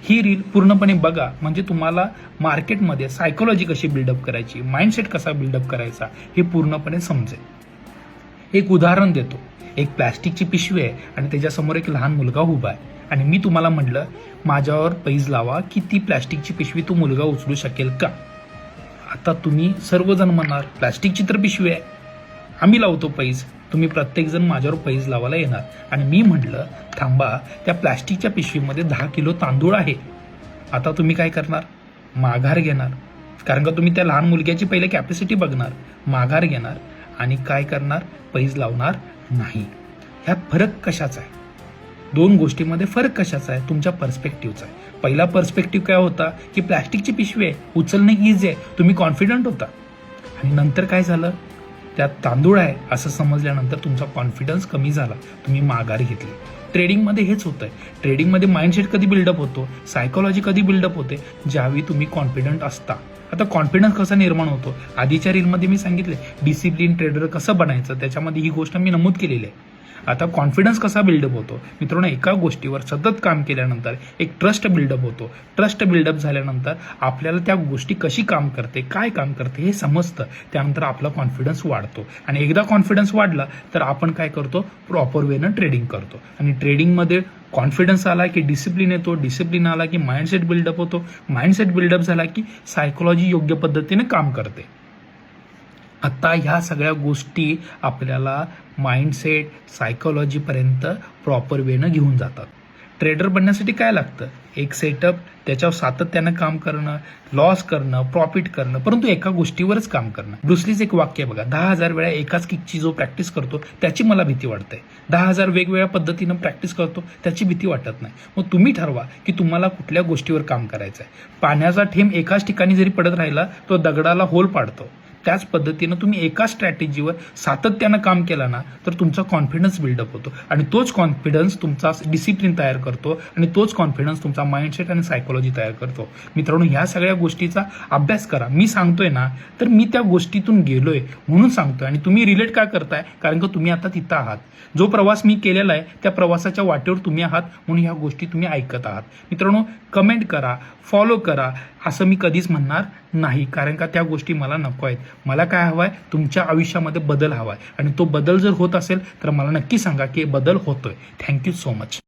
ही reel पूर्णपणे बघा, म्हणजे तुम्हाला मार्केटमध्ये सायकोलॉजी कशी बिल्डअप करायची, माइंडसेट कसा बिल्डअप करायचा हे पूर्णपणे समजेल. एक उदाहरण देतो. एक प्लॅस्टिकची पिशवी आहे आणि त्याच्यासमोर एक लहान मुलगा उभा आहे आणि मी तुम्हाला म्हटलं माझ्यावर पैज लावा की ती प्लॅस्टिकची पिशवी तो मुलगा उचलू शकेल का. आता तुम्ही सर्वजण म्हणणार प्लॅस्टिकची तर पिशवी आहे, आम्ही लावतो पैज. तुम्ही प्रत्येकजण माझ्यावर पैज लावायला येणार आणि मी म्हटलं थांबा, त्या प्लॅस्टिकच्या पिशवीमध्ये 10 किलो तांदूळ आहे. आता तुम्ही काय करणार, माघार घेणार, कारण का तुम्ही त्या लहान मुलग्याची पहिले कॅपॅसिटी बघणार, माघार घेणार आणि काय करणार, पैज लावणार नाही. ह्यात फरक कशाचा आहे, दोन गोष्टींमध्ये फरक कशाचा आहे, तुमच्या पर्स्पेक्टिव्हचा आहे. पहिला पर्स्पेक्टिव्ह काय होता की प्लॅस्टिकची पिशवी आहे, उचलणे इझी आहे, तुम्ही कॉन्फिडंट होता. आणि नंतर काय झालं, त्यात तांदूळ आहे असं समजल्यानंतर तुमचा कॉन्फिडन्स कमी झाला, तुम्ही माघार घेतली. ट्रेडिंगमध्ये हेच होतं आहे. ट्रेडिंगमध्ये माइंडसेट कधी बिल्डअप होतो, सायकोलॉजी कधी बिल्डअप होते, ज्यावेळी तुम्ही कॉन्फिडंट असता. आता कॉन्फिडन्स कसा निर्माण होतो, आधीच्या रीलमध्ये मी सांगितले डिसिप्लिन ट्रेडर कसं बनायचं, त्याच्यामध्ये ही गोष्ट मी नमूद केलेली आहे. आता कॉन्फिडन्स कसा बिल्डअप होतो मित्रांनो, एका गोष्टीवर सतत काम केल्यानंतर एक ट्रस्ट बिल्डअप होतो. ट्रस्ट बिल्डअप झाल्यानंतर आपल्याला त्या गोष्टी कशी काम करते, काय काम करते हे समजतं. त्यानंतर आपला कॉन्फिडन्स वाढतो आणि एकदा कॉन्फिडन्स वाढला तर आपण काय करतो, प्रॉपर वेनं ट्रेडिंग करतो. आणि ट्रेडिंगमध्ये कॉन्फिडन्स आला की डिसिप्लिन येतो, डिसिप्लिन आला की माइंडसेट बिल्डअप होतो, माइंडसेट बिल्डअप झाला की सायकोलॉजी योग्य पद्धतीने काम करते. आता ह्या सगळ्या गोष्टी आपल्याला माइंडसेट सायकोलॉजीपर्यंत प्रॉपर वेनं घेऊन जातात. ट्रेडर बनण्यासाठी काय लागतं, एक सेटअप, त्याच्यावर सातत्यानं काम करणं, लॉस करणं, प्रॉफिट करणं, परंतु एका गोष्टीवरच काम करणं. ब्रुसलीचं एक वाक्य बघा, 10,000 वेळा एकाच किकची जो प्रॅक्टिस करतो त्याची मला भीती वाटते, 10,000 वेगवेगळ्या पद्धतीनं प्रॅक्टिस करतो त्याची भीती वाटत नाही. मग तुम्ही ठरवा की तुम्हाला कुठल्या गोष्टीवर काम करायचं आहे. पाण्याचा थेंब एकाच ठिकाणी जरी पडत राहिला तो दगडाला होल पाडतो, त्याच पद्धतीनं तुम्ही एका स्ट्रॅटेजीवर सातत्यानं काम केलं ना तर तुमचा कॉन्फिडन्स बिल्डअप होतो आणि तोच कॉन्फिडन्स तुमचा डिसिप्लिन तयार करतो आणि तोच कॉन्फिडन्स तुमचा माइंडसेट आणि सायकोलॉजी तयार करतो. मित्रांनो, ह्या सगळ्या गोष्टीचा अभ्यास करा. मी सांगतोय ना तर मी त्या गोष्टीतून गेलोय म्हणून सांगतोय आणि तुम्ही रिलेट का करताय, कारण का तुम्ही आता तिथं आहात. जो प्रवास मी केलेला आहे त्या प्रवासाच्या वाटेवर तुम्ही आहात म्हणून ह्या गोष्टी तुम्ही ऐकत आहात. मित्रांनो, कमेंट करा, फॉलो करा, असं मी कधीच म्हणणार नाही, कारण का त्या गोष्टी मला नको आहेत. मला काय हवं आहे, तुमच्या आयुष्यामध्ये बदल हवा आहे आणि तो बदल जर होत असेल तर मला नक्की सांगा की बदल होतोय. Thank you so much.